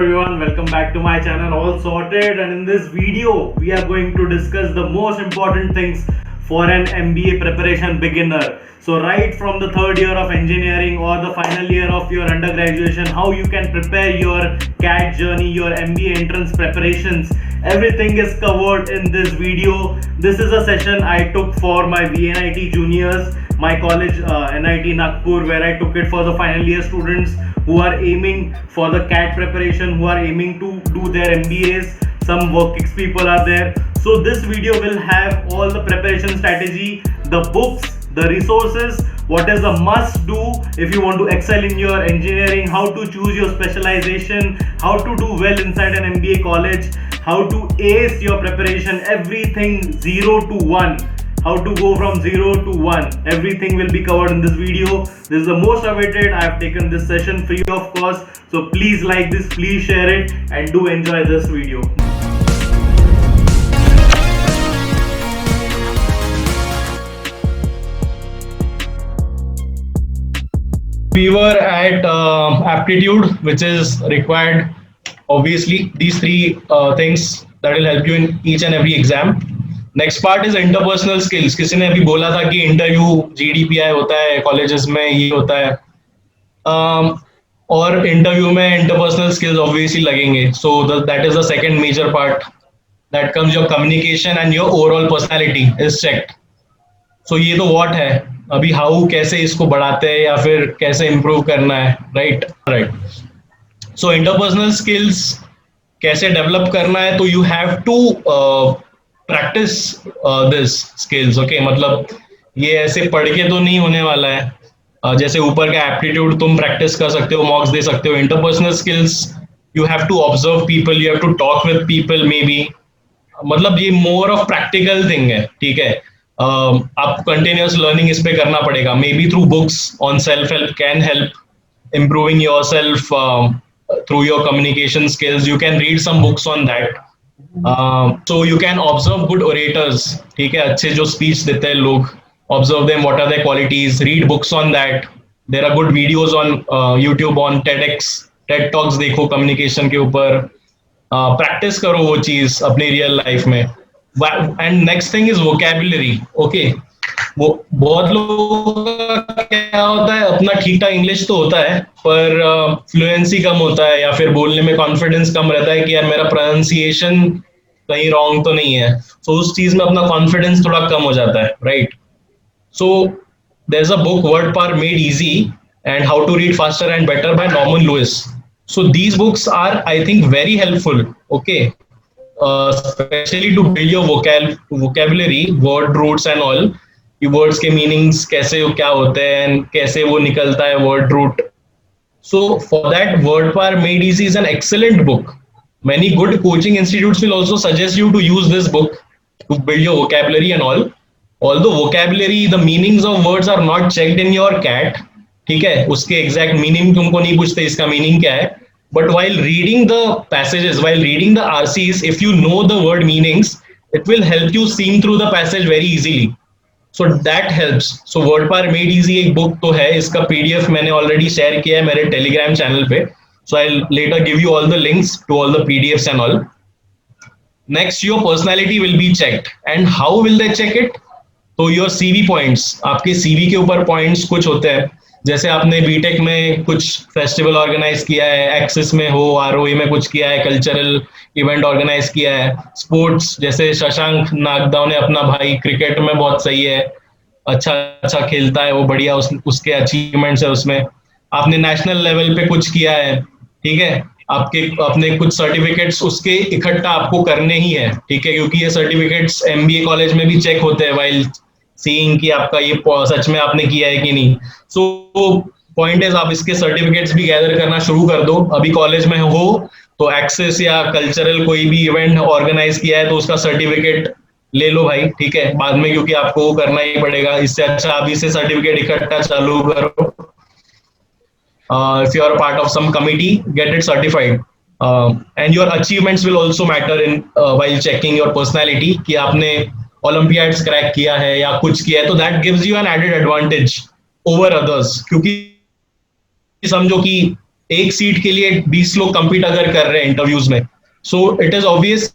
Everyone, welcome back to my channel All Sorted, and in this video we are going to discuss the most important things for an MBA preparation beginner. So right from the third year of engineering or the final year of your undergraduation, how you can prepare your CAT journey, your MBA entrance preparations, everything is covered in this video. This is a session I took for my VNIT juniors, my college NIT Nagpur, where I took it for the final year students who are aiming for the CAT preparation, who are aiming to do their MBAs. Some work people are there. So this video will have all the preparation strategy, the books, the resources, what is the must do if you want to excel in your engineering, how to choose your specialization, how to do well inside an MBA college, how to ace your preparation, everything 0 to 1, how to go from 0 to 1, everything will be covered in this video. This is the most awaited. I have taken this session free of cost, so please like this, please share it, and do enjoy this video. We were at aptitude, which is required. Obviously, these three things that will help you in each and every exam. Next part is interpersonal skills. किसी ने अभी बोला था कि interview GDPI होता है colleges में, ये होता है और इंटरव्यू में इंटरपर्सनल स्किल्स ऑब्वियसली लगेंगे. So that is the second major part that comes your communication and your overall personality is checked. So ये तो व्हाट है, अभी हाउ कैसे इसको बढ़ाते हैं या फिर कैसे इम्प्रूव करना है. राइट. सो इंटरपर्सनल स्किल्स कैसे डेवलप करना है, तो you have to practice this skills. Okay, मतलब ये ऐसे पढ़ के तो नहीं होने वाला है. जैसे ऊपर का एप्टीट्यूड तुम प्रैक्टिस कर सकते हो, मॉक्स दे सकते हो. Interpersonal skills you have to observe people, you have to talk with people. May be मतलब ये मोर ऑफ प्रैक्टिकल थिंग है. ठीक है, आप कंटिन्यूअस लर्निंग इस पे करना पड़ेगा. May be through books on self help can help improving your self through your communication skills. You can read some books on that. So you can observe good orators. ठीक है, अच्छे जो speech देते हैं लोग, observe them, what are their qualities, read books on that. There are good videos on YouTube, on TEDx, TED Talks देखो communication के ऊपर. प्रैक्टिस करो वो चीज अपनी रियल लाइफ में. And next thing is vocabulary. Okay, वो बहुत लोगों का क्या होता है, अपना ठीक ठाक इंग्लिश तो होता है पर फ्लुएंसी कम होता है या फिर बोलने में कॉन्फिडेंस कम रहता है कि यार मेरा प्रोनाउंसिएशन कहीं रॉन्ग तो नहीं है. सो उस चीज में अपना कॉन्फिडेंस थोड़ा कम हो जाता है. Right. So there is a book word power made easy and how to read faster and better by Norman Lewis. So these books are I think very helpful. Okay, especially to build your vocabulary, word roots and all. Words के meanings कैसे क्या होते हैं, कैसे वो निकलता है word root. So for that word power made easy is an excellent book. Many good coaching institutes will also suggest you to use this book to build your vocabulary and all. Although vocabulary, the meanings of words are not checked in your CAT. ठीक है, उसके exact meaning तुमको नहीं पूछते इसका meaning क्या है. But while reading the passages, while reading the RCs, if you know the word meanings, it will help you seeing through the passage very easily. So that helps. So word power made easy एक book तो है, इसका PDF मैंने already share किया है मेरे Telegram channel पे. So I'll later give you all the links to all the PDFs and all. Next, your personality will be checked. And how will they check it? तो your CV points, आपके CV के ऊपर points कुछ होते हैं. जैसे आपने BTech में कुछ फेस्टिवल ऑर्गेनाइज किया है, एक्सिस में हो, ROE में कुछ किया है, कल्चरल इवेंट ऑर्गेनाइज किया है. स्पोर्ट्स जैसे शशांक नागदाव ने अपना भाई क्रिकेट में बहुत सही है, अच्छा खेलता है वो, बढ़िया उसके अचीवमेंट्स है उसमें. आपने नेशनल लेवल पे कुछ किया है, ठीक है, आपके अपने कुछ सर्टिफिकेट्स उसके इकट्ठा आपको करने ही है. ठीक है, क्योंकि ये सर्टिफिकेट्स MBA कॉलेज में भी चेक होते हैं वाइल सीइंग कि आपका ये सच में आपने किया है कि नहीं. सो पॉइंट इज आप इसके सर्टिफिकेट्स भी गैदर करना शुरू कर दो. अभी कॉलेज में हो तो एक्सेस या कल्चरल कोई भी इवेंट ऑर्गेनाइज किया है तो उसका सर्टिफिकेट ले लो भाई. ठीक है, बाद में क्योंकि आपको वो करना ही पड़ेगा. इससे अच्छा अभी से सर्टिफिकेट इकट्ठा चालू करो. If you are a part of some committee, get it certified. And your achievements will also matter in while checking your personality कि आपने Olympiads क्रैक किया है या कुछ किया है, तो that gives you an added advantage over others. क्योंकि समझो कि एक सीट के लिए 20 लोग compete अगर कर रहे हैं इंटरव्यूज में, so it is obvious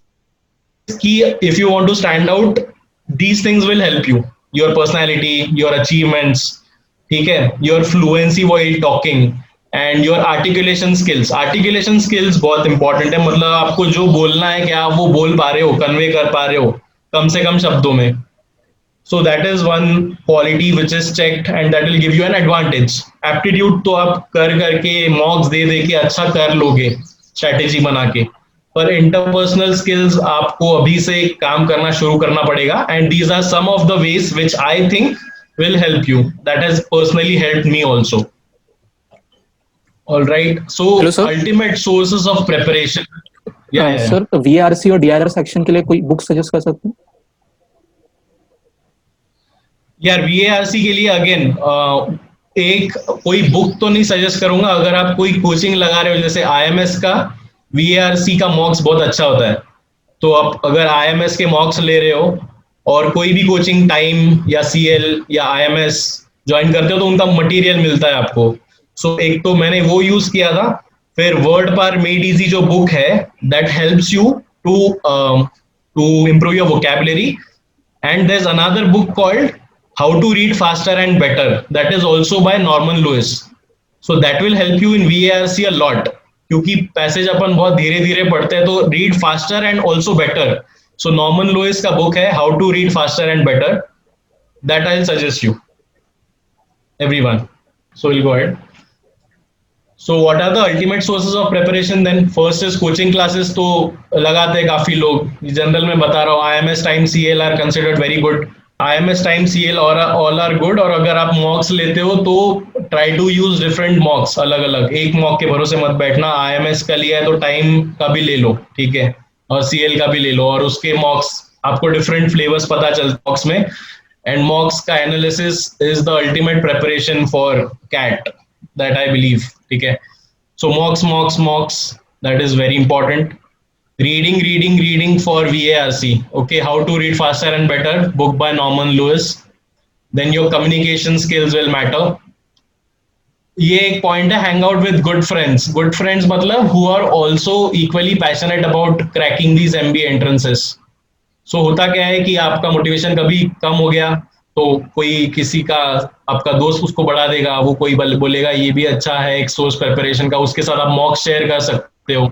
कि if you want to stand out, these things will help you, your personality, your achievements, ठीक है, your fluency while talking and your articulation skills बहुत important है, मतलब आपको जो बोलना है क्या आप वो बोल पा रहे हो, कन्वे कर पा रहे हो कम से कम शब्दों में. So that is one quality which is checked and that will give you an advantage. Aptitude तो आप कर करके मॉक्स दे दे के अच्छा कर लोगे स्ट्रेटेजी बना के, पर इंटरपर्सनल स्किल्स आपको अभी से काम करना शुरू करना पड़ेगा. And these are some of the ways which I think will help you. That has personally helped me also. All right. So Hello, sir. ultimate sources of preparation. Yeah. Sir VRC और DRR section के लिए कोई book suggest कर सकते हैं? यार VARC के लिए अगेन एक कोई बुक तो नहीं सजेस्ट करूंगा. अगर आप कोई कोचिंग लगा रहे हो जैसे IMS का, VARC का मॉक्स बहुत अच्छा होता है. तो आप अगर IMS के मॉक्स ले रहे हो और कोई भी कोचिंग टाइम या CL या IMS ज्वाइन करते हो तो उनका मटेरियल मिलता है आपको. सो एक तो मैंने वो यूज किया था. फिर वर्ड पार मेड इजी जो बुक है that helps you to improve your vocabulary. And there is another book called How to Read Faster and Better. That is also by Norman Lewis. So that will help you in VARC a lot. क्योंकि passage अपन बहुत धीरे धीरे पढ़ते हैं तो read faster and also better. So Norman Lewis का book है How to Read Faster and Better. That I'll suggest you. Everyone. So we'll go ahead. So what are the ultimate sources of preparation then? First is coaching classes. तो लगाते हैं काफी लोग. General में बता रहा हूँ IMS time CL are considered very good. IMS time CL और ऑल आर गुड. और अगर आप मॉक्स लेते हो तो try to use different mocks, अलग अलग. एक मॉक के भरोसे मत बैठना. IMS का लिया है तो टाइम का भी ले लो, ठीक है, और CL का भी ले लो, और उसके मॉक्स आपको डिफरेंट फ्लेवर्स पता चलते मॉक्स में. एंड मॉक्स का analysis is the ultimate preparation for CAT, that I believe. ठीक है. So mocks that is very important. Reading for VARC. Okay, How to Read Faster and Better, book by Norman Lewis. Then your communication skills will matter. ये एक point है, hang out with good friends. Good friends मतलब who are also equally passionate about cracking these MBA entrances. So होता क्या है कि आपका motivation कभी कम हो गया तो कोई किसी का आपका दोस्त उसको बढ़ा देगा, वो कोई बोलेगा ये भी अच्छा है एक सोर्स प्रिपरेशन का, उसके साथ आप मॉक शेयर कर सकते हो.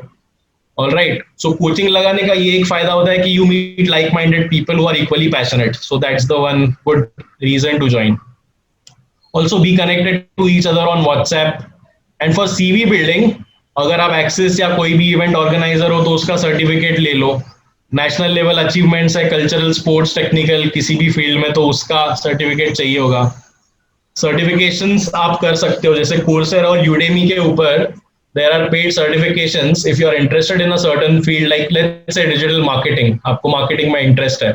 All right. So कोचिंग लगाने का ये एक फायदा होता है कि you meet like-minded people who are equally passionate. So that's the one good reason to join. Also be connected to each other on WhatsApp. And for CV building, अगर आप एक्सेस या कोई भी इवेंट ऑर्गेनाइजर हो तो उसका certificate ले लो. National level achievements है, कल्चरल, स्पोर्ट्स, टेक्निकल, किसी भी फील्ड में तो उसका सर्टिफिकेट चाहिए होगा. सर्टिफिकेशंस आप कर सकते हो जैसे कोर्सेरा और यूडेमी के ऊपर. There are paid certifications if you are interested in a certain field, like let's say digital marketing. आपको marketing में interest है,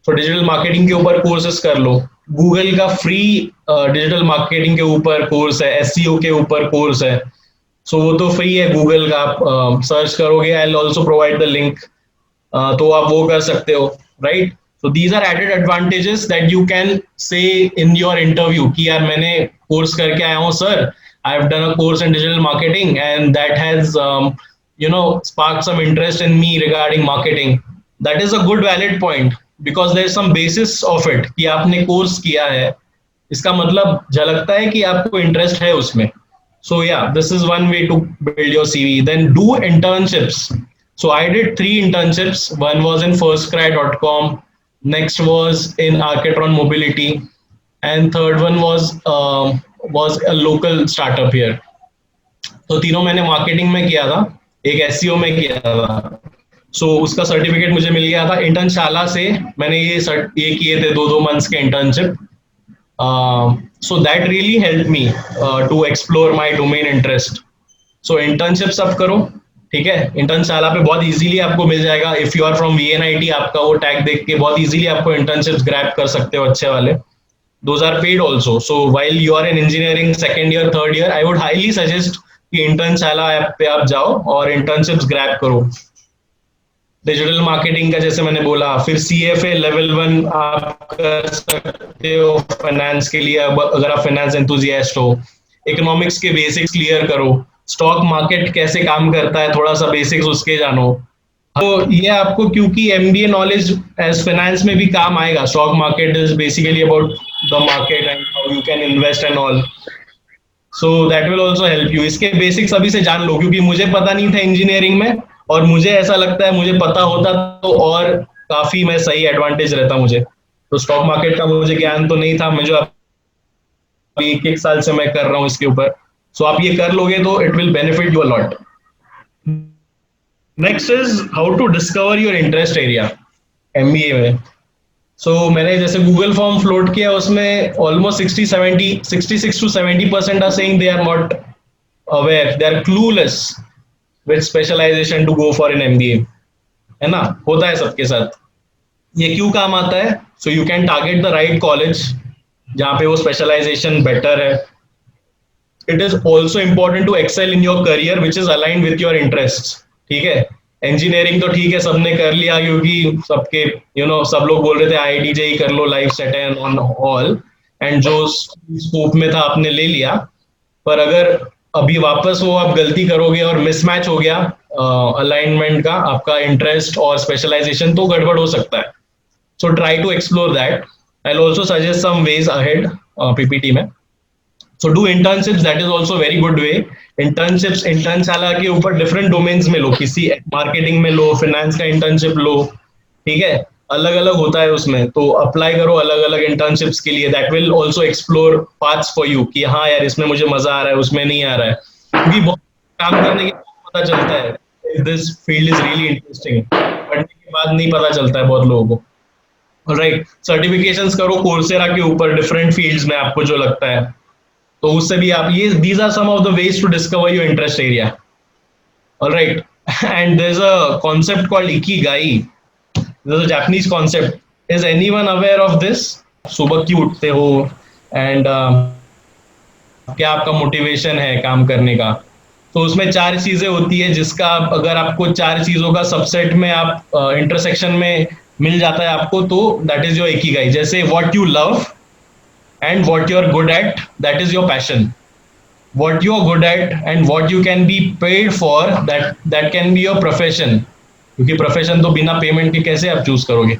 so digital marketing के ऊपर courses कर लो. Google का free digital marketing के ऊपर course है, SEO के ऊपर course है, so वो तो free है Google का. आप search करोगे, I'll also provide the link. तो आप वो कर सकते हो, right? So these are added advantages that you can say in your interview कि यार मैंने course करके आया हूँ sir. I've done a course in digital marketing and that has sparked some interest in me regarding marketing. That is a good valid point because there is some basis of it कि आपने course किया है, इसका मतलब झलकता है कि आपको interest है उसमें. So yeah, this is one way to build your CV. Then do internships. So I did 3 internships. One was in firstcry.com, next was in Archetron Mobility, and third one was a local startup here. तो तीनों मैंने marketing में किया था, एक SEO में किया था. सो उसका सर्टिफिकेट मुझे मिल गया था. इंटर्नशाला से मैंने ये किए थे 2 मंथ्स के internship. So that really help me to explore my domain interest. So internship सब करो, ठीक है. इंटर्नशाला पे बहुत इजीली आपको मिल जाएगा. If you are from VNIT आपका वो टैग देख के बहुत इजीली आपको इंटर्नशिप्स ग्रैब कर सकते हो अच्छे वाले. Those are paid also. So while you are in engineering second year, third year, I would highly suggest कि इंटर्नशाला ऐप पे आप जाओ और इंटर्नशिप्स ग्रैब करो. डिजिटल मार्केटिंग का जैसे मैंने बोला, फिर CFA लेवल 1 आप कर सकते हो फाइनेंस के लिए अगर आप फाइनेंस एंथुसियास्ट हो. इकोनॉमिक्स के बेसिक्स क्लियर करो. स्टॉक मार्केट कैसे काम करता है, थोड़ा सा बेसिक्स उसके जानो। तो ये आपको, क्योंकि एमबीए नॉलेज एज फाइनेंस में भी काम आएगा। Stock market is basically about the market and how you can invest and all, so that will also help you. इसके बेसिक्स अभी से जान लो, क्योंकि मुझे पता नहीं था इंजीनियरिंग में, और मुझे ऐसा लगता है मुझे पता होता तो और काफी मैं सही एडवांटेज रहता मुझे। तो स्टॉक मार्केट का मुझे ज्ञान तो नहीं था, मुझे अभी एक एक साल से मैं कर रहा हूँ इसके ऊपर। सो आप ये कर लोगे तो it will benefit you a lot. Next is how to discover your interest area MBA में। मैंने जैसे गूगल फॉर्म फ्लोट किया, उसमें almost 66 to 70% are saying they are not aware, they are clueless with specialization to go for an MBA, है ना। होता है सबके साथ। ये क्यों काम आता है? So you can target the right college जहाँ पे वो स्पेशलाइजेशन बेटर है। It is also important to excel in your career which is aligned with your interest. ठीक है, इंजीनियरिंग तो ठीक है सबने कर लिया, क्योंकि सबके सब लोग बोल रहे थे आईआईटी जेई कर लो, लाइफ सेट है ऑन ऑल, एंड जो स्कोप में था आपने ले लिया। पर अगर अभी वापस वो आप गलती करोगे और मिसमैच हो गया अलाइनमेंट का, आपका इंटरेस्ट और स्पेशलाइजेशन, तो गड़बड़ हो सकता है। So try to explore that. I will also suggest some ways ahead PPT में। So do internships, that is also very good way. Internships Internshala के ऊपर डिफरेंट डोमेन्स में लो, किसी मार्केटिंग में लो, फाइनेंस का इंटर्नशिप लो, ठीक है, अलग अलग होता है उसमें। तो अप्लाई करो अलग अलग इंटर्नशिप्स के लिए, that will also explore paths for you कि हाँ यार इसमें मुझे मजा आ रहा है, उसमें नहीं आ रहा है। क्योंकि बहुत काम करने के बाद पता चलता है this field is really interesting, पढ़ने के बाद नहीं पता चलता है बहुत लोगों को। राइट, सर्टिफिकेशंस करो कोर्सेरा के ऊपर डिफरेंट फील्ड्स में आपको जो लगता है, तो उससे भी आप ये these are some of the ways to discover your interest area. Alright, and there is a concept called ikigai. This is a Japanese concept. Is anyone aware of this? सुबह क्यों उठते हो एंड क्या आपका मोटिवेशन है काम करने का? तो उसमें 4 चीजें होती है, जिसका अगर आपको 4 चीजों का सबसेट में आप इंटरसेक्शन में मिल जाता है आपको, तो दैट इज योर इकिगाई। जैसे what you love and what you're good at, that is your passion. What you're good at and what you can be paid for, that can be your profession. क्योंकि profession तो बिना payment के कैसे आप choose करोगे?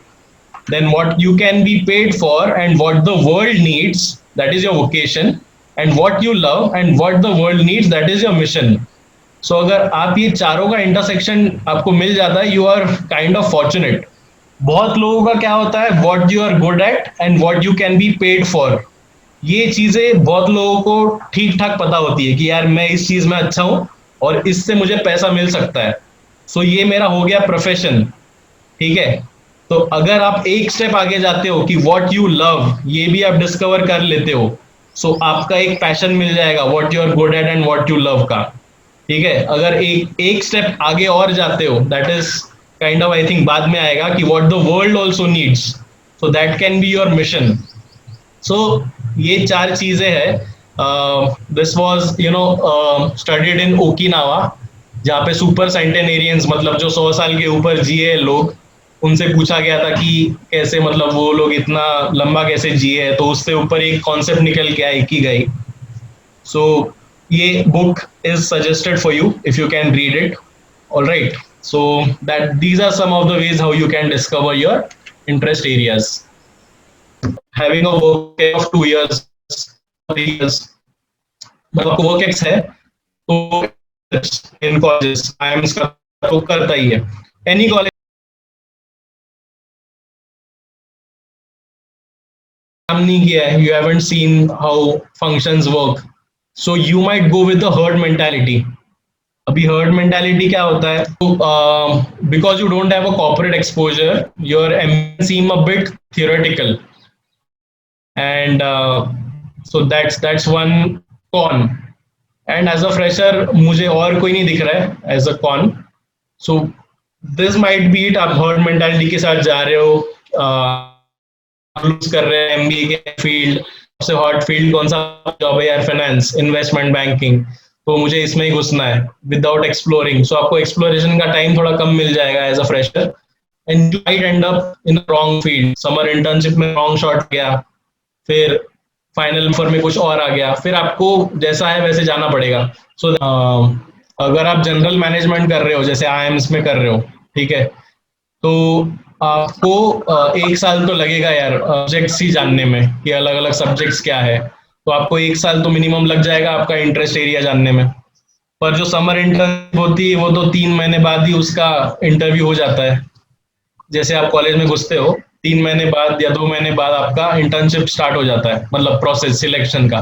Then what you can be paid for and what the world needs, that is your vocation. And what you love and what the world needs, that is your mission. So अगर आप ये चारों का intersection आपको मिल जाता है, you are kind of fortunate. बहुत लोगों का क्या होता है, what you are good at and what you can be paid for. ये चीजें बहुत लोगों को ठीक ठाक पता होती है कि यार मैं इस चीज में अच्छा हूं और इससे मुझे पैसा मिल सकता है, सो ये मेरा हो गया प्रोफेशन। ठीक है, तो अगर आप एक स्टेप आगे जाते हो कि व्हाट यू लव, ये भी आप डिस्कवर कर लेते हो, सो आपका एक पैशन मिल जाएगा what you are good at and what you love का। ठीक है, अगर एक स्टेप आगे और जाते हो, that is kind of I think बाद में आएगा कि what the world also needs, so that can be your mission. So ये 4 चीजें हैं। This was studied in Okinawa, जहाँ पे सुपर सेंटेनेरियंस, मतलब जो 100 साल के ऊपर जिए लोग, उनसे पूछा गया था कि कैसे, मतलब वो लोग इतना लंबा कैसे जिए है, तो उससे ऊपर एक कॉन्सेप्ट निकल के आई इकिगाई। सो ये book is suggested for you if you can read it. Alright, so that these are some of the ways how you can discover your interest areas. Having a work of 2 years, 3 years, मतलब work ex है तो इन colleges IIMs का तो करता ही है। Any college काम नहीं किया है, you haven't seen how functions work, so you might go with the herd mentality. अभी herd mentality क्या होता है? Because you don't have a corporate exposure, your MBA seem a bit theoretical. And so that's one con, and as a fresher मुझे और कोई नहीं दिख रहा है as a con. So this might be it, आप herd mentality के साथ जा रहे हो, लूज कर रहे हैं MBA के फील्ड, सबसे हॉट फील्ड कौन सा जॉब है यार, फाइनेंस, इन्वेस्टमेंट बैंकिंग, तो मुझे इसमें ही घुसना है विदाउट एक्सप्लोरिंग। सो आपको एक्सप्लोरेशन का टाइम थोड़ा कम मिल जाएगा as a fresher, and you might end up in the wrong field. Summer internship में रॉन्ग शॉट गया, फिर फाइनल ऑफर में कुछ और आ गया, फिर आपको जैसा है वैसे जाना पड़ेगा। सो अगर आप जनरल मैनेजमेंट कर रहे हो जैसे आईएम्स में कर रहे हो, ठीक है, तो आपको 1 साल तो लगेगा यार सब्जेक्ट्स ही जानने में कि अलग अलग सब्जेक्ट्स क्या है। तो आपको 1 साल तो मिनिमम लग जाएगा आपका इंटरेस्ट एरिया जानने में। पर जो समर इंटर्न होती है वो तो 3 महीने बाद ही उसका इंटरव्यू हो जाता है। जैसे आप कॉलेज में घुसते हो 3 महीने बाद या 2 महीने बाद आपका इंटर्नशिप स्टार्ट हो जाता है, मतलब प्रोसेस सिलेक्शन का।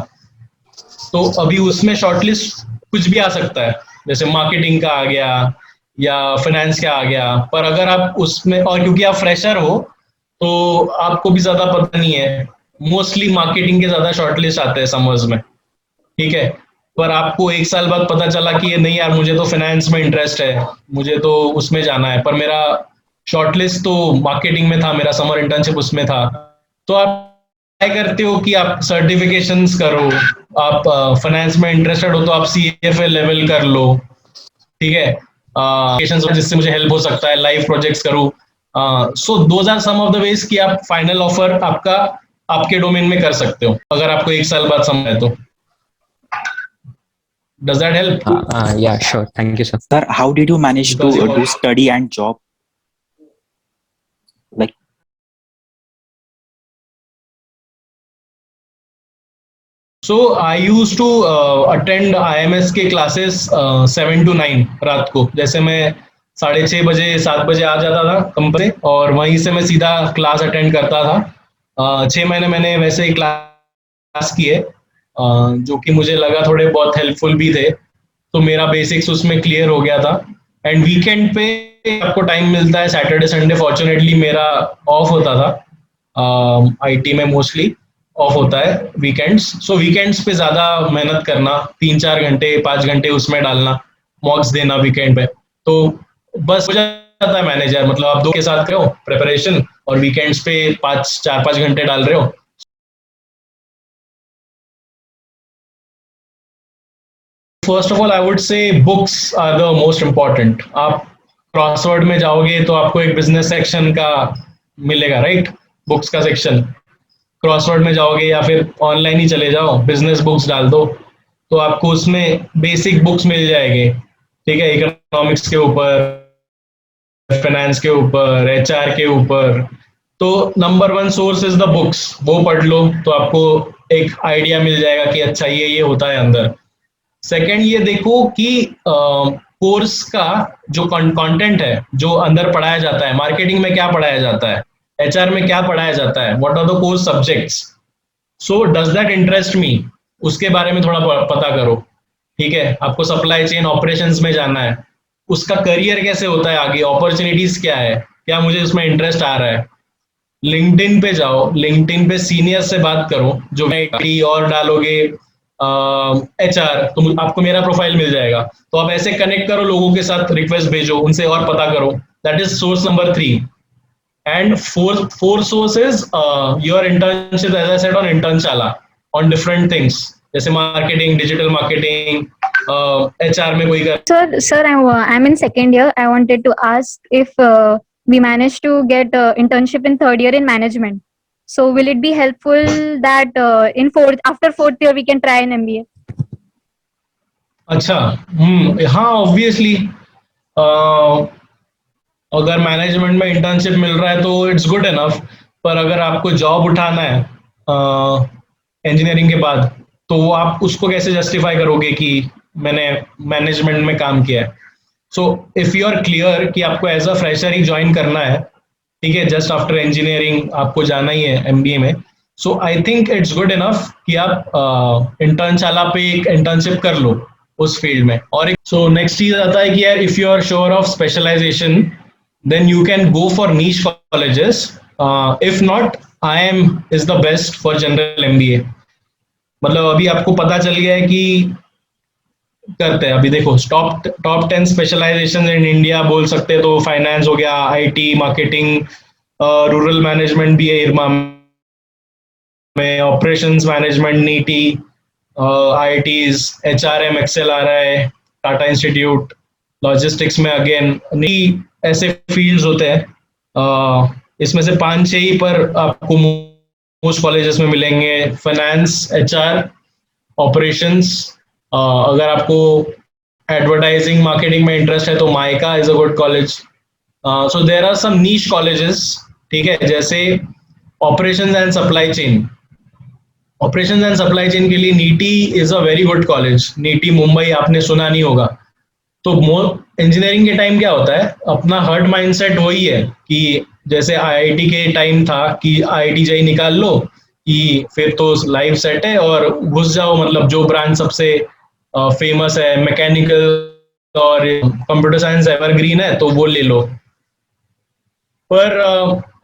तो अभी उसमें शॉर्टलिस्ट कुछ भी आ सकता है, जैसे मार्केटिंग का आ गया या फाइनेंस का आ गया। पर अगर आप उसमें, और क्योंकि आप फ्रेशर हो तो आपको भी ज्यादा पता नहीं है, मोस्टली मार्केटिंग के ज्यादा शॉर्टलिस्ट आते हैं समर्स में, ठीक है। पर आपको 1 साल बाद पता चला कि ये नहीं यार मुझे तो फाइनेंस में इंटरेस्ट है, मुझे तो उसमें जाना है, पर मेरा शॉर्टलिस्ट तो मार्केटिंग में था, मेरा समर इंटर्नशिप उसमें था। तो आप ट्राई करते हो कि आप सर्टिफिकेशंस करो, आप फाइनेंस में इंटरेस्टेड हो तो आप सीएफए लेवल कर लो, ठीक है, जिससे मुझे हेल्प हो सकता है, लाइव प्रोजेक्ट्स करूँ। So those are some of the ways कि आप फाइनल ऑफर आपका आपके डोमेन में कर सकते हो अगर आपको 1 साल बाद समय है तो। Does that help? Yeah, sure. Thank you, sir. Sir, how did you manage Because to you do study and job? Like, so I use to attend IMS के क्लासेस 7 to 9 रात को। जैसे मैं 6:30 बजे 7 बजे आ जाता था कंपनी, और वहीं से मैं सीधा क्लास अटेंड करता था। 6 महीने मैंने वैसे ही क्लास किए, जो कि मुझे लगा थोड़े बहुत हेल्पफुल भी थे, तो मेरा बेसिक्स उसमें क्लियर हो गया था। एंड वीकेंड पे आपको टाइम मिलता है, सैटरडे संडे फॉर्चुनेटली मेरा ऑफ होता था, आईटी में मोस्टली ऑफ होता है वीकेंड्स। सो वीकेंड्स पे ज्यादा मेहनत करना, 3-4 घंटे 5 घंटे उसमें डालना, मॉक्स देना वीकेंड पे, तो बस हो जाता है मैनेजर। मतलब आप दो के साथ करो प्रिपरेशन और वीकेंड्स पे 4-5 घंटे डाल रहे हो। First of all I would say books are the most important. आप क्रॉसवर्ड में जाओगे तो आपको एक बिजनेस सेक्शन का मिलेगा, राइट, बुक्स का सेक्शन। क्रॉसवर्ड में जाओगे या फिर ऑनलाइन ही चले जाओ, बिजनेस बुक्स डाल दो, तो आपको उसमें बेसिक बुक्स मिल जाएंगे, ठीक है, इकोनॉमिक्स के ऊपर, फाइनेंस के ऊपर, एचआर के ऊपर। तो number 1 source is the books, वो पढ़ लो तो आपको एक आइडिया मिल जाएगा कि अच्छा ये होता है अंदर। सेकंड, ये देखो कि कोर्स का जो कंटेंट है, जो अंदर पढ़ाया जाता है, मार्केटिंग में क्या पढ़ाया जाता है, एचआर में क्या पढ़ाया जाता है, what are the course subjects, so does that interest me, उसके बारे में थोड़ा पता करो, ठीक है। आपको सप्लाई चेन ऑपरेशंस में जाना है, उसका करियर कैसे होता है आगे, अपॉर्चुनिटीज क्या है, क्या मुझे उसमें इंटरेस्ट आ रहा है। लिंक्डइन पे जाओ, लिंक्डइन पे सीनियर से बात करो, जो और डालोगे एचआर तो आपको मेरा प्रोफाइल मिल जाएगा। तो आप ऐसे कनेक्ट करो लोगों के साथ, रिक्वेस्ट भेजो, उनसे और पता करो। That is source number 3। And four sources, your internship, as I said, on Internshala, on different things, जैसे marketing, digital marketing, HR में कोई कर। Sir, I'm in second year. I wanted to ask if we managed to get internship in third year in management. So will it be helpful that after fourth year we can try an MBA? अच्छा, हाँ obviously, अगर management में internship मिल रहा है तो it's good enough. पर अगर आपको जॉब उठाना है इंजीनियरिंग के बाद, तो आप उसको कैसे जस्टिफाई करोगे कि मैंने मैनेजमेंट में काम किया है। So if you are clear कि आपको एज अ फ्रेशर ही ज्वाइन करना है, ठीक है, जस्ट आफ्टर इंजीनियरिंग आपको जाना ही है एमबीए में, so I think it's good enough कि आप इंटर्नशाला पे एक इंटर्नशिप कर लो उस फील्ड में। और सो नेक्स्ट चीज आता है कि यार if you are sure of specialization, then you can go for niche colleges. If not, IIM is the best for general MBA. मतलब अभी आपको पता चल गया है कि करते हैं, अभी देखो टॉप 10 स्पेशलाइजेशन इन इंडिया बोल सकते हैं, तो फाइनेंस हो गया, आईटी, मार्केटिंग, रूरल मैनेजमेंट भी है इरमा में, operations management NITIE, IITs, HRM XL आ रहा है, टाटा इंस्टीट्यूट, लॉजिस्टिक्स में अगेन ऐसे फील्ड्स होते हैं। इसमें से 5-6 ही पर आपको मोस्ट कॉलेजेस में मिलेंगे, फाइनेंस, एचआर, ऑपरेशंस। अगर आपको एडवर्टाइजिंग मार्केटिंग में इंटरेस्ट है तो MICA is a good college. So there are some niche colleges, ठीक है, जैसे operations and supply chain. Operations and supply chain के लिए NITIE is a very good college. NITIE Mumbai आपने सुना नहीं होगा। तो इंजीनियरिंग के टाइम क्या होता है, अपना हर्ट माइंडसेट वही है कि जैसे आईआईटी के टाइम था कि आईआईटी जेईई निकाल लो कि फिर तो लाइफ सेट है और घुस जाओ, मतलब जो ब्रांच सबसे फेमस है, मैकेनिकल और कंप्यूटर साइंस एवरग्रीन है तो वो ले लो। पर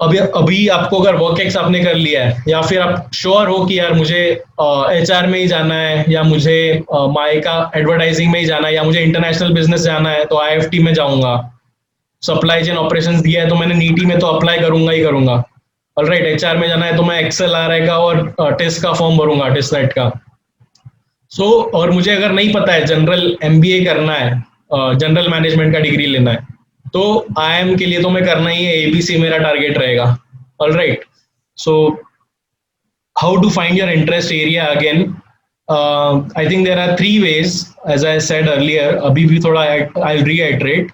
अभी अभी आपको अगर वर्क एक्स आपने कर लिया है या फिर आप श्योर हो कि यार मुझे एचआर में ही जाना है या मुझे माइका एडवर्टाइजिंग में ही जाना है या मुझे इंटरनेशनल बिजनेस जाना है तो आईएफटी में जाऊंगा। सप्लाई चेन ऑपरेशंस दिया है तो मैंने नीटी में तो अप्लाई करूंगा ही करूंगा। ऑलराइट, एचआर में जाना है तो मैं एक्सेल आरआई का और टेस्ट का फॉर्म भरूंगा, टेस्ट नेट का। सो और मुझे अगर नहीं पता है जनरल एमबीए करना है, जनरल मैनेजमेंट का डिग्री लेना है, तो आईएम के लिए तो मैं करना ही है, एबीसी मेरा टारगेट रहेगा। Alright, so how to find your interest area again? I think there are 3 ways, as I said earlier. अभी भी थोड़ा I reiterate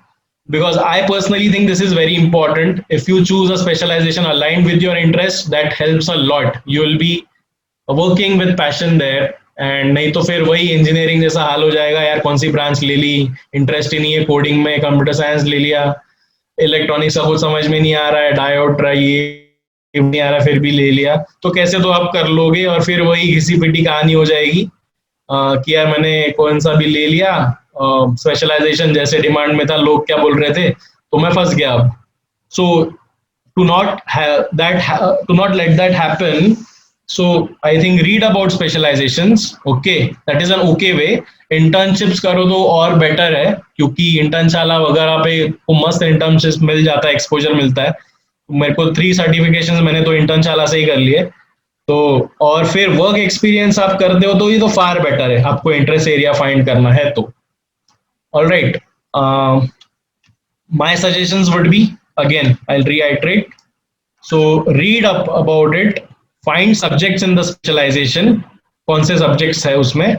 because I personally think this is very important. If you choose a specialization aligned with your interest, that helps a lot. You will be working with passion there. And नहीं तो फिर वही engineering जैसा हाल हो जाएगा, यार कौन सी branch ले ली, इंटरेस्ट ही नहीं है कोडिंग में, कंप्यूटर साइंस ले लिया, इलेक्ट्रॉनिक्स का कुछ समझ में नहीं आ रहा है, डायोड ये नहीं आ रहा फिर भी ले लिया, तो कैसे तो आप कर लोगे और फिर वही घिसी पिटी कहानी हो जाएगी कि यार मैंने कौन सा भी ले लिया, स्पेशलाइजेशन जैसे डिमांड में था, लोग क्या बोल रहे थे तो मैं फंस गया अब। So to not let that happen, so I think read about specializations, okay, that is an okay way. Internships करो तो और बेटर है, क्योंकि इंटर्नशाला वगैरह पे को मस्त इंटर्नशिप मिल जाता है, एक्सपोजर मिलता है। मेरे को 3 सर्टिफिकेशंस मैंने तो इंटर्नशाला से ही कर लिए, तो और फिर वर्क एक्सपीरियंस आप करते हो तो ये तो फार बेटर है, आपको इंटरेस्ट एरिया फाइंड करना है तो। Alright, my suggestions would be, again I'll reiterate, so read up about it, find subjects in the specialization, कौन से subjects है उसमें,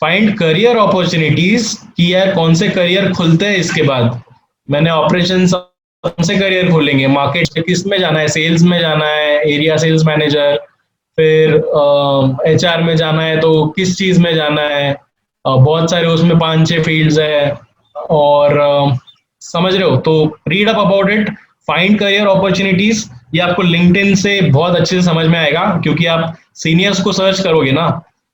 find career opportunities कि यार कौन से career खुलते हैं इसके बाद, मैंने operations कौन से career खुलेंगे, market किस में जाना है, sales में जाना है, area sales manager, फिर HR में जाना है तो किस चीज में जाना है, बहुत सारे उसमें 5-6 फील्ड्स है, और समझ रहे हो, तो read up about it, find career opportunities. ये आपको लिंक्डइन से बहुत अच्छे से समझ में आएगा, क्योंकि आप सीनियर्स को सर्च करोगे ना,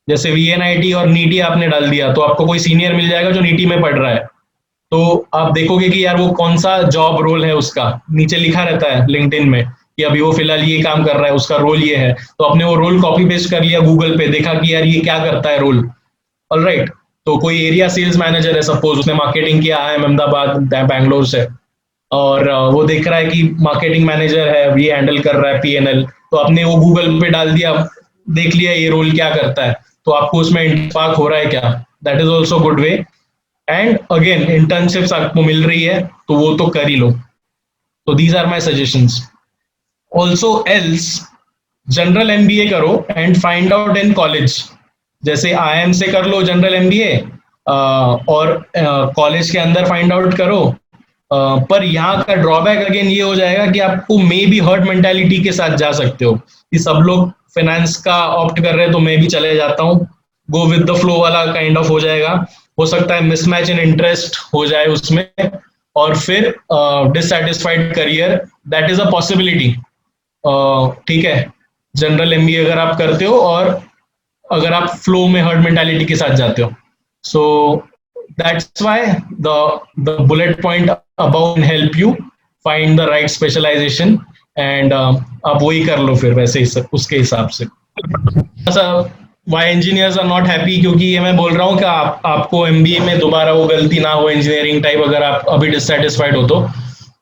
जैसे वीएनआईटी और नीटी आपने डाल दिया तो आपको कोई सीनियर मिल जाएगा जो नीटी में पढ़ रहा है, तो आप देखोगे कि यार वो कौन सा जॉब रोल है, उसका नीचे लिखा रहता है लिंक्डइन में कि अभी वो फिलहाल ये काम कर रहा है, उसका रोल ये है, तो आपने वो रोल कॉपी पेस्ट कर लिया गूगल पे, देखा कि यार ये क्या करता है रोल। ऑलराइट, तो कोई एरिया सेल्स मैनेजर है, सपोज उसने मार्केटिंग किया है अहमदाबाद बैंगलोर से, और वो देख रहा है कि मार्केटिंग मैनेजर है, ये हैंडल कर रहा है पीएनएल, तो आपने वो गूगल पे डाल दिया, देख लिया ये रोल क्या करता है, तो आपको उसमें इंटरपाक हो रहा है क्या, that is also good way. And again internships आपको मिल रही है तो वो तो कर ही लो। तो these are my suggestions. Also else general MBA करो and find out in college, जैसे आईएम से कर लो जनरल एमबीए, और कॉलेज के अंदर फाइंड आउट करो। पर यहाँ का ड्रॉबैक अगेन ये हो जाएगा कि आपको मे बी हर्ड मेंटालिटी के साथ जा सकते हो कि सब लोग फाइनेंस का ऑप्ट कर रहे हैं तो मैं भी चले जाता हूँ, गो विद द फ्लो वाला काइंड ऑफ हो जाएगा, हो सकता है मिसमैच इन इंटरेस्ट हो जाए उसमें, और फिर dissatisfied career, that is a possibility. ठीक है, जनरल एमबीए अगर आप करते हो और अगर आप फ्लो में हर्ड मेंटालिटी के साथ जाते हो, सो that's why the bullet point above can help you find the right specialization, and आप वही कर लो फिर वैसे ही उसके हिसाब से। why engineers are not happy, क्योंकि ये मैं बोल रहा हूँ कि आपको एमबीए में दोबारा वो गलती ना हो इंजीनियरिंग टाइप, अगर आप अभी डिससैटिस्फाइड हो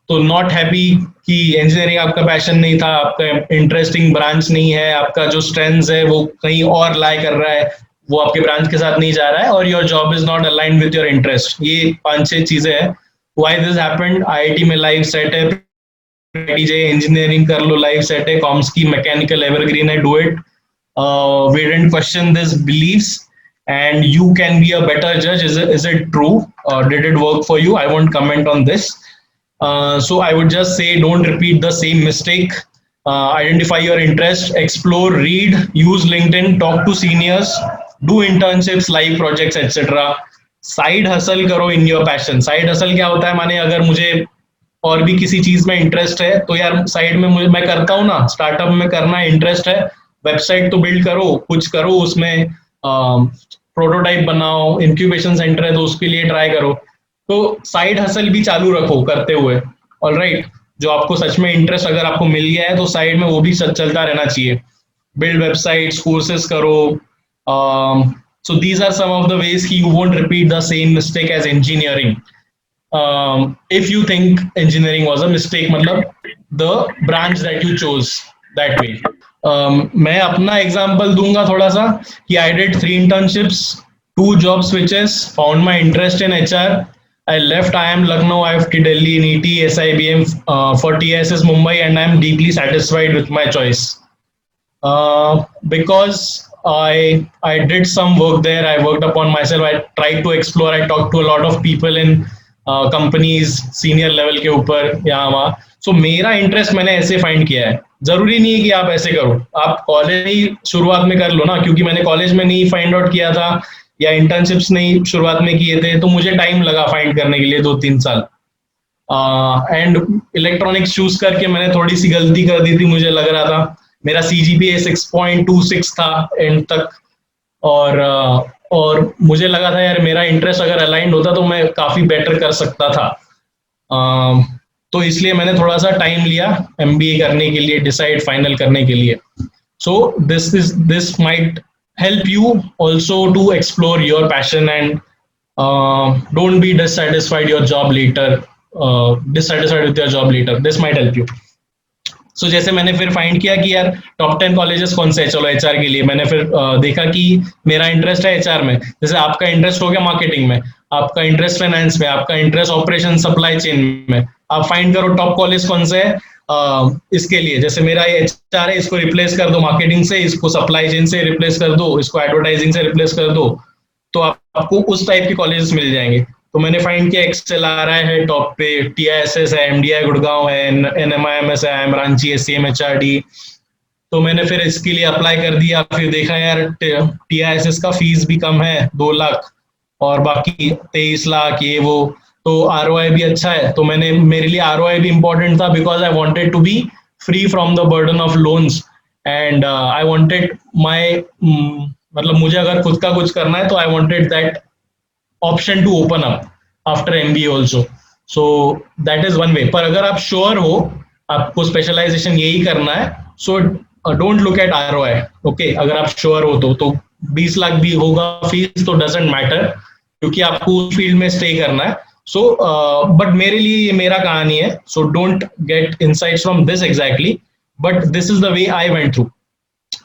तो नॉट हैप्पी कि इंजीनियरिंग आपका पैशन नहीं था, आपका इंटरेस्टिंग ब्रांच नहीं है, आपका जो स्ट्रेंथ है वो कहीं और लाई कर रहा है, वो आपके ब्रांच के साथ नहीं जा रहा है, और your job is not aligned with your interest. ये 5-6 चीजें हैं व्हाई दिस हैपेंड। आईआईटी में लाइफ सेट है, जाइए, इंजीनियरिंग कर लो, लाइफ सेट है, कॉम्स की मैकेनिकल एवरग्रीन है, do it. We didn't question these beliefs, and you can be a better judge. Is it true? Did it work for you? I won't comment on this. So I would just say, don't repeat the same mistake. Identify your interest, explore, read, use LinkedIn, talk to seniors, do internships, live projects, etc. Side hustle करो in your passion. Side hustle क्या होता है, माने अगर मुझे और भी किसी चीज में इंटरेस्ट है तो यार साइड में मुझे, मैं करता हूँ ना, स्टार्टअप में करना इंटरेस्ट है, वेबसाइट तो बिल्ड करो, कुछ करो उसमें, प्रोटोटाइप बनाओ, इंक्यूबेशन सेंटर है तो उसके लिए ट्राई करो. तो साइड हसल भी चालू रखो करते हुए. ऑलराइट, जो आपको सच में इंटरेस्ट अगर आपको मिल गया है तो साइड में वो भी चलता रहना चाहिए. बिल्ड वेबसाइट्स, कोर्सेज करो. So these are some of the ways you won't repeat the same mistake as engineering. If you think engineering was a mistake, मतलब the branch that you chose that way. मैं अपना example दूंगा थोड़ा सा कि I did 3 internships, 2 job switches, found my interest in HR. I left IIM Lucknow, IFT Delhi, NET, SIBM for TSS Mumbai, and I am deeply satisfied with my choice. Because I did some work there. I worked upon myself. I tried to explore. I talked to a lot of people in companies, senior level के ऊपर यहाँ वहाँ. So मेरा interest मैंने ऐसे find किया है. जरूरी नहीं है कि आप ऐसे करो, आप कॉलेज ही शुरुआत में कर लो ना, क्योंकि मैंने कॉलेज में नहीं फाइंड आउट किया था या इंटर्नशिप्स नहीं शुरुआत में किए थे, तो मुझे टाइम लगा फाइंड करने के लिए 2-3 साल. एंड इलेक्ट्रॉनिक्स चूज करके मैंने थोड़ी सी गलती कर दी थी, मुझे लग रहा था. मेरा CGPA 6.26 था एंड तक, और मुझे लगा था यार मेरा इंटरेस्ट अगर अलाइंड होता तो मैं काफी बेटर कर सकता था. तो इसलिए मैंने थोड़ा सा टाइम लिया MBA करने के लिए, डिसाइड फाइनल करने के लिए. So this might help you also to explore your passion, and don't be dissatisfied with your job later. This might help you. So जैसे मैंने फिर फाइंड किया कि यार टॉप 10 कॉलेजेस कौन से है, चलो HR के लिए. मैंने फिर देखा कि मेरा इंटरेस्ट है HR में, जैसे आपका इंटरेस्ट हो गया मार्केटिंग में, आपका इंटरेस्ट फाइनेंस में, आपका इंटरेस्ट ऑपरेशन सप्लाई चेन में. आप फाइंड करो टॉप कॉलेज कौन से है इसके लिए. जैसे मेरा HR है, इसको रिप्लेस कर दो मार्केटिंग से, इसको सप्लाई चेन से रिप्लेस कर दो, इसको एडवर्टाइजिंग से रिप्लेस कर दो, तो आपको उस टाइप के कॉलेजेस मिल जाएंगे. तो मैंने फाइंड किया XLRI है टॉप पे, TISS है, MDI गुड़गांव है, NMIMS है, IIM रांची, SCM HRD. तो मैंने फिर इसके लिए अप्लाई कर दिया. फिर देखा यार TISS का फीस भी कम है, 2 लाख, और बाकी 23 लाख ये वो, तो ROI भी अच्छा है. तो मेरे लिए ROI भी इम्पोर्टेंट था, because I wanted to be free from the burden of loans, and I wanted my, मतलब मुझे अगर खुद का कुछ करना है तो I wanted that option to open up after MBA also. So that is one way. पर अगर आप श्योर हो आपको स्पेशलाइजेशन यही करना है, so don't look at ROI. Okay, अगर आप श्योर हो तो 20 लाख भी होगा फीस तो डजेंट मैटर, क्योंकि आपको उस फील्ड में स्टे करना है. So, but मेरे लिए ये मेरा कहानी है. So don't get insights from this exactly, but this is the way I went through.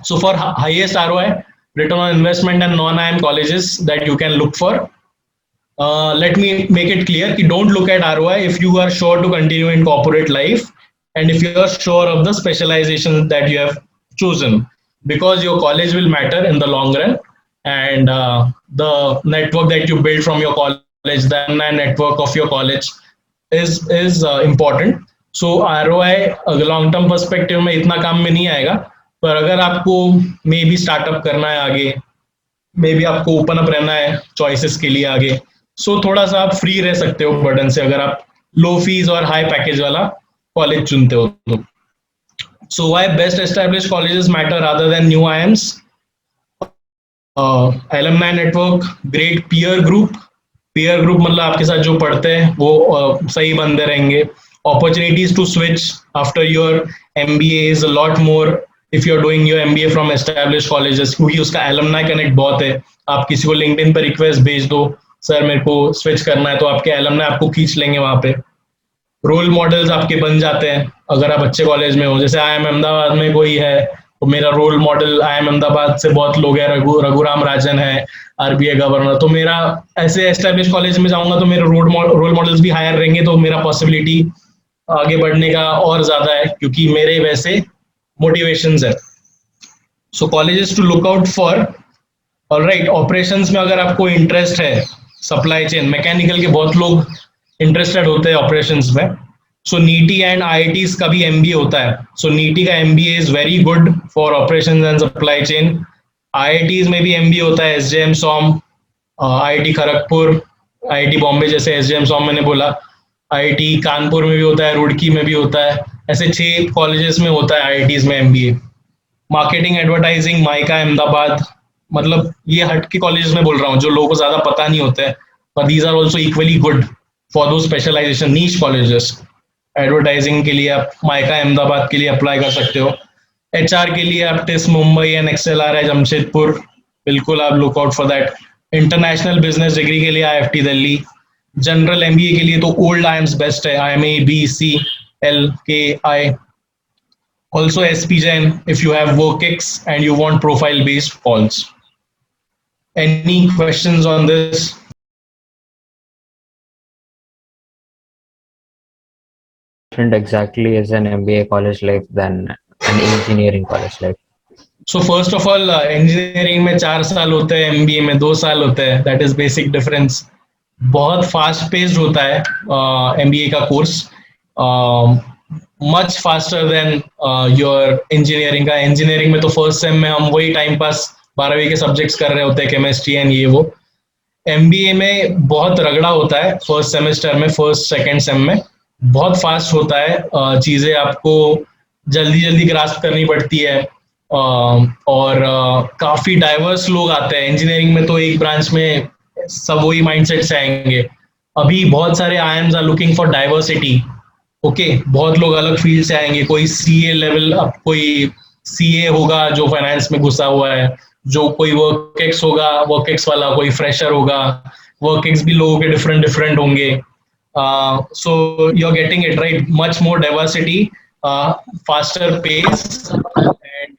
So for highest ROI, return on investment and non-IIM colleges that you can look for, let me make it clear कि don't look at ROI if you are sure to continue in corporate life, and if you are sure of the specialization that you have chosen, because your college will matter in the long run, and the network that you build from your college, the network of your college is important. So ROI long term perspective में इतना काम में नहीं आएगा, पर अगर आपको may be startup करना है आगे, मे बी आपको ओपन अप रहना है चॉइसेस के लिए आगे, सो थोड़ा सा आप फ्री रह सकते हो बर्डन से अगर आप लो फीस और हाई पैकेज वाला कॉलेज चुनते हो तो. So why best established colleges matter rather than new IIMs? alumni network, great peer group मतलब आपके साथ जो पढ़ते हैं वो सही बंदे रहेंगे. Opportunities to switch after your MBA is a lot more if you're doing your MBA from established colleges, क्योंकि उसका alumni connect बहुत है. आप किसी को LinkedIn पर रिक्वेस्ट भेज दो, सर मेरे को स्विच करना है, तो आपके alumni आपको खींच लेंगे वहां पे. रोल मॉडल्स आपके बन जाते हैं अगर आप अच्छे कॉलेज में हो. जैसे IIM अहमदाबाद में कोई है तो मेरा रोल मॉडल IIM अहमदाबाद से बहुत लोग हैं, रघुराम राजन है, RBI गवर्नर. तो मेरा ऐसे एस्टेब्लिश कॉलेज में जाऊंगा तो मेरे रोल मॉडल्स भी हायर रहेंगे, तो मेरा पॉसिबिलिटी आगे बढ़ने का और ज्यादा है, क्योंकि मेरे वैसे मोटिवेशंस है. So colleges to look out for. Alright, operations में अगर आपको इंटरेस्ट है, सप्लाई चेन मैकेनिकल के बहुत लोग इंटरेस्टेड होते हैं ऑपरेशंस में. सो नीटी एंड आईआईटीज का भी एमबीए होता है. सो नीटी का MBA is very good for operations and supply chain. IITs में भी एमबीए होता है, SJM SOM, IIT Kharagpur, IIT Bombay, जैसे एसजेएम सॉम मैंने बोला. आईआईटी कानपुर में भी होता है, रुड़की में भी होता है. ऐसे 6 कॉलेजेस में होता है आईआईटीज में MBA. Marketing advertising, mica Ahmedabad, मतलब ये हट के कॉलेजेस में बोल रहा हूँ जो लोगों को ज्यादा पता नहीं होता है, पर these are also equally good for those specialization niche colleges. Advertising के लिए आप माइका अहमदाबाद के लिए अप्लाई कर सकते हो. एचआर के लिए आप टिस मुंबई एंड एक्सएलआर है जमशेदपुर, बिल्कुल आप look out for that. International business degree के लिए आईएफटी दिल्ली. जनरल एमबीए के लिए तो ओल्ड आईएम्स बेस्ट है, आईएमए बी सी एल के आई. Also SP Jain if you have WorkX and you want profile based calls. Any questions on this? Different exactly is an MBA college life than an engineering college life? So first of all, engineering में 4 साल होते हैं, MBA में 2 साल होते हैं. That is basic difference. बहुत fast paced होता है MBA का course. Much faster than your engineering का. Engineering में तो first sem में हम वही time pass 12वीं के subjects कर रहे होते हैं, chemistry and ये वो. MBA में बहुत रगड़ा होता है first semester में, first second sem में बहुत fast होता है. चीज़ें आपको जल्दी जल्दी grasp करनी पड़ती है. और काफ़ी diverse लोग आते हैं. Engineering में तो एक branch में सब वही mindset से आएंगे. अभी बहुत सारे IIMs are looking for diversity. Okay बहुत लोग अलग फील्ड से आएंगे. कोई सीए लेवल, अब कोई सीए होगा जो फाइनेंस में घुसा हुआ है, जो कोई वर्कएक्स होगा, वर्कएक्स वाला कोई फ्रेशर होगा. वर्कएक्स भी लोगों के डिफरेंट डिफरेंट होंगे. So you are getting it right. Much more diversity, faster pace and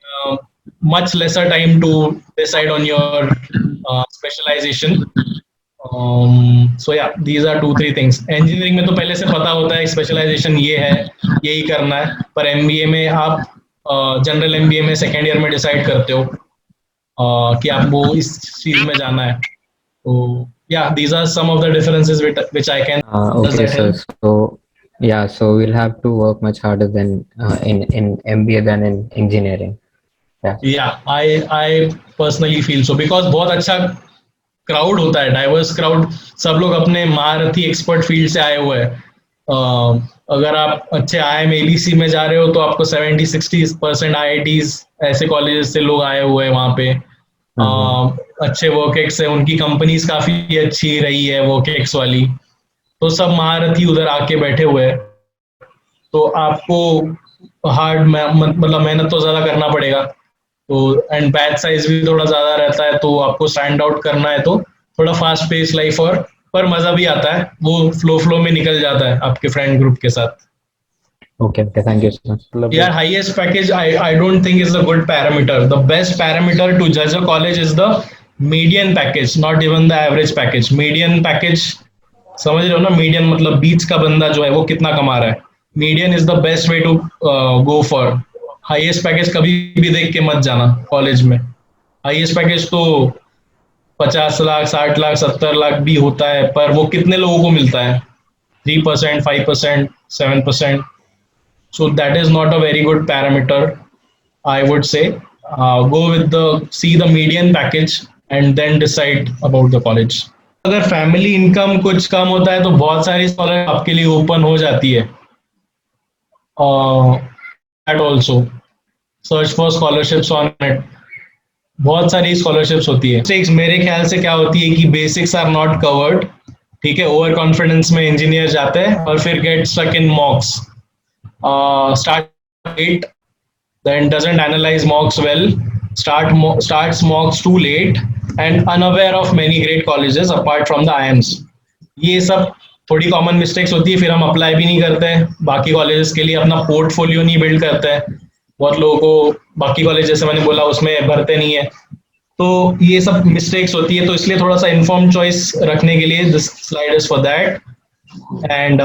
much lesser time to decide on your specialization. So yeah, these are 2-3 things. Engineering में तो पहले से पता होता है specialization ये है, यही करना है. पर MBA में आप जनरल MBA में सेकेंड ईयर में डिसाइड करते हो कि आपको इस चीज में जाना है. तो yeah, these are some of the differences which I can. Okay, sir. So yeah, so we'll have to work much harder than in MBA than in engineering. Yeah, I personally feel so because बहुत अच्छा crowd होता है, diverse crowd. सब लोग अपने महारथी expert field से आए हुए हैं. अगर आप अच्छे IIM ABC में जा रहे हो तो आपको 70-60% IITs ऐसे कॉलेजेस से लोग आए हुए हैं वहाँ पे. अच्छे वर्कएक्स है, उनकी कंपनीज काफी अच्छी रही है वर्कएक्स वाली, तो सब महारथी उधर आके बैठे हुए हैं. तो आपको हार्ड मतलब मेहनत तो ज्यादा करना पड़ेगा. तो एंड बैच साइज भी थोड़ा ज्यादा रहता है, तो आपको स्टैंड आउट करना है तो थोड़ा फास्ट पेस लाइफ, और पर मजा भी आता है. वो फ्लो में निकल जाता है आपके फ्रेंड ग्रुप के साथ. Okay, thank you, sir. Yeah, highest package I don't think is a good parameter. The best parameter to judge a college is the median package, not even the average package. Median package समझ रहे हो ना? Median मतलब बीच का बंदा जो है वो कितना कमा रहा है. Median is the best way to go for. Highest package कभी भी देख के मत जाना कॉलेज में. Highest package तो 50 लाख, 60 लाख, 70 लाख भी होता है, पर वो कितने लोगों को मिलता है? 3%, 5%, 7%. So that is not a very good parameter, I would say. Go with see the median package and then decide about the college. अगर फैमिली इनकम कुछ कम होता है तो बहुत सारी स्कॉलरशिप आपके लिए ओपन हो जाती है. That also search for scholarships on it. बहुत सारी स्कॉलरशिप्स होती है. Mistakes मेरे ख्याल से क्या होती है कि बेसिक्स आर नॉट कवर्ड. ठीक है, ओवर कॉन्फिडेंस में इंजीनियर जाते हैं और फिर get stuck in mocks. Start late, then doesn't analyze mocks well, starts mocks too late, and unaware of many great colleges apart from the IIMs. ये सब थोड़ी कॉमन मिस्टेक्स होती है. फिर हम अप्लाई भी नहीं करते हैं बाकी कॉलेजेस के लिए, अपना पोर्टफोलियो नहीं बिल्ड करते हैं. बहुत लोगों को बाकी कॉलेज जैसे मैंने बोला उसमें भरते नहीं है. तो ये सब मिस्टेक्स होती है. तो इसलिए थोड़ा सा इन्फॉर्म चॉइस रखने के लिए this slide is for that. And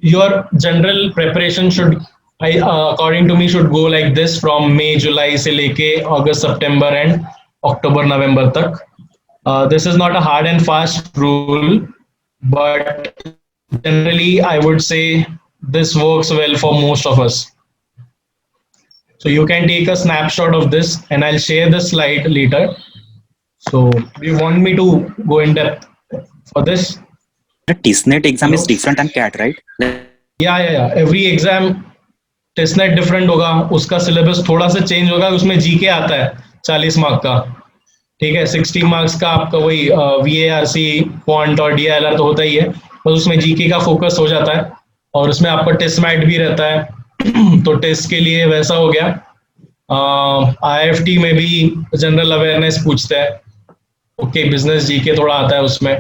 your general preparation should, according to me, should go like this from May July से लेके August September and October November तक. This is not a hard and fast rule, but generally I would say this works well for most of us. So you can take a snapshot of this and I'll share the slide later. So do you want me to go in depth for this? The TISNET exam is Hello? different than CAT, right? Yeah. Every exam testnet different होगा, उसका syllabus थोड़ा सा change होगा, उसमें GK आता है 40 mark का, ठीक है. 60 मार्क्स का आपका वही VARC क्वांट और DILR तो होता ही है, बस उसमें जीके का फोकस हो जाता है और उसमें आपका टेस्ट मैट भी रहता है. तो टेस्ट के लिए वैसा हो गया. IIFT में भी जनरल अवेयरनेस पूछता है, ओके, बिजनेस जीके थोड़ा आता है उसमें.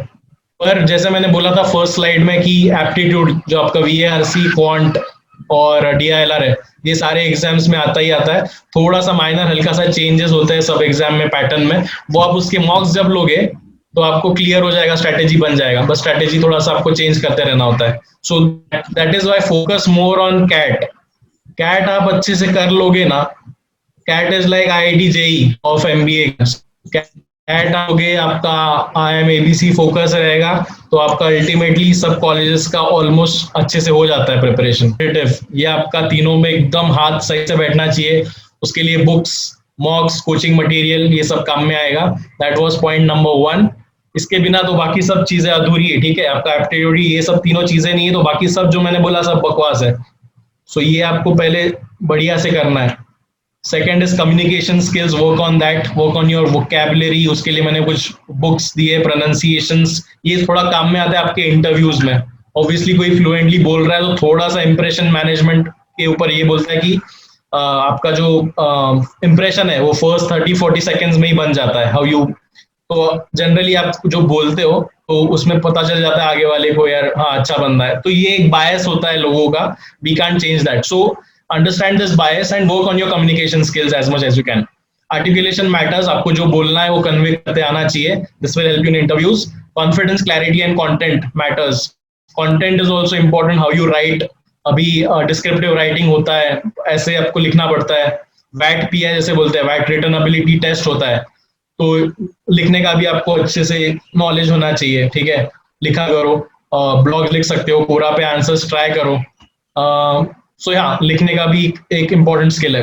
पर जैसे मैंने बोला था फर्स्ट स्लाइड में कि एप्टीट्यूड जो आपका VARC क्वांट और DILR है, ये सारे एग्जाम्स में आता ही आता है. थोड़ा सा माइनर हल्का सा चेंजेस होते हैं सब एग्जाम में पैटर्न में, वो आप उसके मॉक्स जब लोगे तो आपको क्लियर हो जाएगा, स्ट्रेटेजी बन जाएगा. बस स्ट्रेटेजी थोड़ा सा आपको चेंज करते रहना होता है. So that is why focus more on CAT आप अच्छे से कर लोगे ना. CAT is like IIT JEE of MBA. CAT आओगे, आपका IIM ABC फोकस रहेगा, तो आपका अल्टीमेटली सब कॉलेजेस का ऑलमोस्ट अच्छे से हो जाता है प्रिपरेशन. ये आपका तीनों में एकदम हाथ सही से बैठना चाहिए. उसके लिए बुक्स, मॉक्स, कोचिंग मटेरियल, ये सब काम में आएगा. That was point number 1. इसके बिना तो बाकी सब चीजें अधूरी है, ठीक है. आपका एप्टीट्यूड ये सब तीनों चीजें नहीं है तो बाकी सब जो मैंने बोला सब बकवास है. सो ये आपको पहले बढ़िया से करना है. Second is communication skills, work on that, work on your vocabulary. उसके लिए मैंने कुछ बुक्स दिए, प्रोनाउंसिएशंस, ये थोड़ा काम में आता है आपके इंटरव्यूज में. ऑब्वियसली कोई फ्लुएंटली बोल रहा है तो थोड़ा सा इंप्रेशन मैनेजमेंट के ऊपर ये बोलता है कि आपका जो इंप्रेशन है वो फर्स्ट 30-40 सेकेंड्स में ही बन जाता है. हाउ यू, तो जनरली आप जो बोलते हो तो उसमें पता चल जाता है आगे वाले को, यार हाँ अच्छा बंदा है. तो ये एक बायस होता है लोगों का, वी कांट चेंज दैट. सो understand this bias and work on your communication skills as much as you can. Articulation matters, आपको जो बोलना है वो कन्वे करते आना चाहिए. This will help you in interviews. Confidence, clarity and content matters. Content is also important, how you write. अभी descriptive writing होता है, ऐसे आपको लिखना पड़ता है. WAT-PI जैसे बोलते हैं, WAT written ability test होता है, तो लिखने का भी आपको अच्छे से नॉलेज होना चाहिए, ठीक है. लिखा करो, ब्लॉग लिख सकते हो, पूरा पे आंसर्स ट्राई करो. सो यहाँ लिखने का भी एक इम्पॉर्टेंट स्किल है.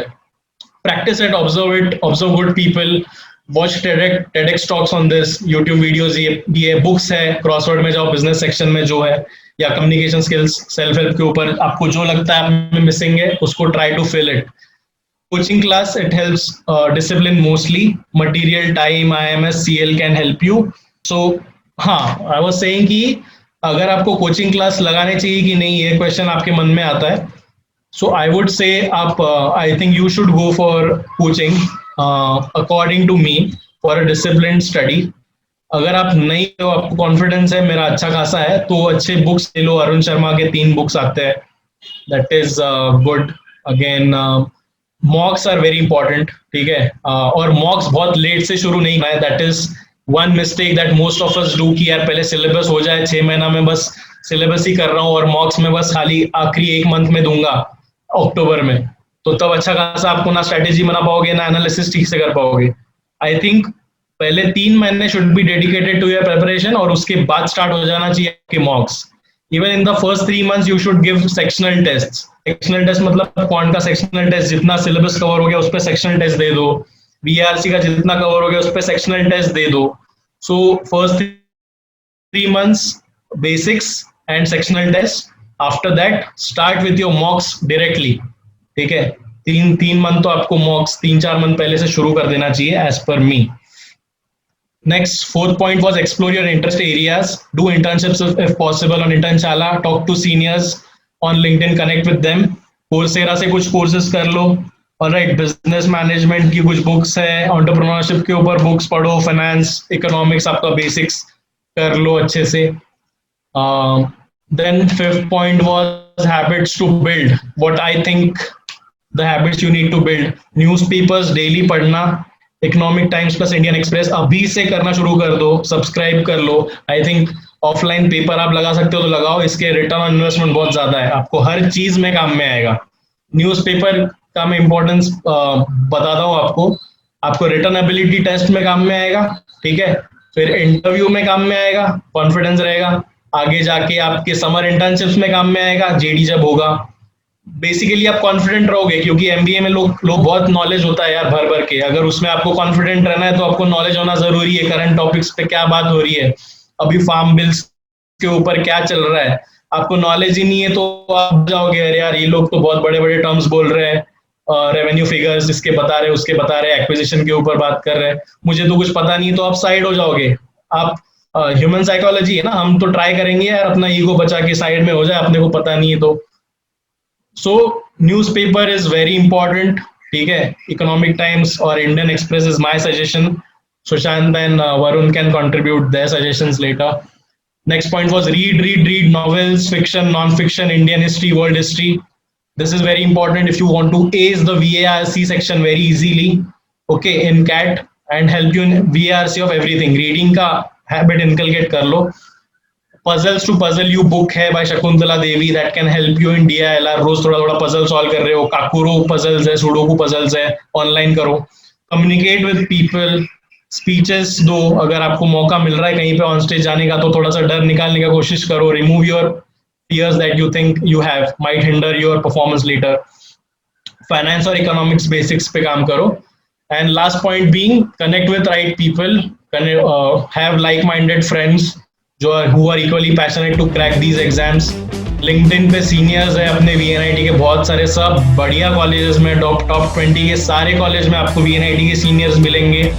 Practice it, observe good people, watch TEDx talks on this, YouTube videos, ये बुक्स है, क्रॉसवर्ड में जाओ, बिजनेस सेक्शन में जो है, या कम्युनिकेशन स्किल्स, सेल्फ हेल्प के ऊपर आपको जो लगता है आप में मिसिंग है उसको try to fill it. Coaching class, it helps discipline mostly. Material, time, IMS, CL can help you. So हाँ, आई वाज सेइंग कि अगर आपको कोचिंग क्लास लगाने चाहिए कि नहीं, ये क्वेश्चन आपके मन में आता है. So I would say I think you should go for coaching according to me for a disciplined study. अगर आप नहीं हो, आपको कॉन्फिडेंस है मेरा अच्छा खासा है, तो अच्छे बुक्स ले लो. अरुण शर्मा के 3 बुक्स आते हैं, that is good. Again mocks are very important, ठीक है. और मॉक्स बहुत लेट से शुरू नहीं है, that is one mistake that most of us do कि यार पहले सिलेबस हो जाए, 6 महीना में बस सिलेबस ही कर रहा हूँ और मॉक्स में बस खाली आखिरी 1 मंथ में दूंगा अक्टूबर में, तो तब अच्छा खासा आपको ना स्ट्रेटेजी बना पाओगे ना एनालिसिस ठीक से कर पाओगे. आई थिंक पहले 3 महीने should be dedicated to your preparation और उसके बाद स्टार्ट हो जाना चाहिए आपके mocks. Even in the first 3 months you should give sectional test. Sectional test मतलब क्वांट का सेक्शनल टेस्ट, जितना सिलेबस कवर हो गया उस पर सेक्शनल टेस्ट दे दो. VARC का जितना कवर हो गया उस पर सेक्शनल टेस्ट दे दो. So first 3 months basics and sectional test. After that start with your mocks directly, ठीक है. 3 मंथ तो आपको मॉक्स 3-4 मंथ पहले से शुरू कर देना चाहिए as per me. Next, 4th point was explore your interest areas, do internships if possible on Internshala, talk to seniors on LinkedIn, connect with them. Coursera से कुछ कोर्सेज कर लो. ऑलराइट, बिजनेस मैनेजमेंट की कुछ बुक्स है, एंटरप्रेन्योरशिप के ऊपर books पढ़ो, finance, economics आपका बेसिक्स कर लो अच्छे से. Then 5th point was habits to build. What I think the habits you need to build: newspapers daily पढ़ना, Economic Times plus Indian Express अभी से करना शुरू कर दो, सब्सक्राइब कर लो. I think ऑफलाइन पेपर आप लगा सकते हो तो लगाओ, इसके रिटर्न ऑन इन्वेस्टमेंट बहुत ज्यादा है, आपको हर चीज में काम में आएगा। न्यूज़पेपर का मैं इंपॉर्टेंस बताता हूँ आपको रिटर्न एबिलिटी टेस्ट में काम में आएगा, ठीक है, फिर इंटरव्यू में काम में आएगा, कॉन्फिडेंस रहेगा, आगे जाके आपके समर इंटर्नशिप्स में काम में आएगा, जेडी जब होगा। बेसिकली आप कॉन्फिडेंट रहोगे, क्योंकि एमबीए में लोग बहुत नॉलेज होता है यार भर भर के, अगर उसमें आपको कॉन्फिडेंट रहना है तो आपको नॉलेज होना जरूरी है, करंट टॉपिक्स पे क्या बात हो रही है, अभी फार्म बिल्स के ऊपर क्या चल रहा है, आपको नॉलेज ही नहीं है तो आप जाओगे अरे यार ये लोग तो बहुत बड़े बड़े टर्म्स बोल रहे हैं, रेवेन्यू फिगर्स इसके बता रहे उसके बता रहे, एक्विजिशन के ऊपर बात कर रहे हैं, मुझे तो कुछ पता नहीं, तो आप साइड हो जाओगे। आप ह्यूमन साइकोलॉजी है ना, हम तो ट्राई करेंगे यार अपना ईगो बचा के साइड में हो जाए, अपने को पता नहीं है तो। सो न्यूज़पेपर इज वेरी इंपॉर्टेंट, ठीक है। इकोनॉमिक टाइम्स और Indian express is my suggestion. Sushant and Varun can contribute their suggestions later. Next point was read novels, fiction, non-fiction, Indian history, world history. This is very important if you want to ace the VARC section very easily, okay, in CAT, and help you in VARC of everything. Reading का habit inculcate कर लो. Puzzles to Puzzle You book है by Shakuntala Devi that can help you in DILR. रोज थोड़ा थोड़ा puzzle solve कर रहे हो, Kakuro puzzles है, Sudoku puzzles है, online करो. Communicate with people. स्पीचेस दो, अगर आपको मौका मिल रहा है कहीं पे ऑन स्टेज जाने का तो थोड़ा सा डर निकालने का कोशिश करो. Remove your fears that you think you have might hinder your performance later. Finance और इकोनॉमिक्स बेसिक्स पे काम करो. And last point being connect with right people, have like minded friends जो who are equally passionate to crack these exams. LinkedIn पे seniors है अपने VNIT के बहुत सारे, सब बढ़िया कॉलेजेस में, टॉप 20 के सारे कॉलेज में आपको वीएनआईटी के सीनियर्स मिलेंगे.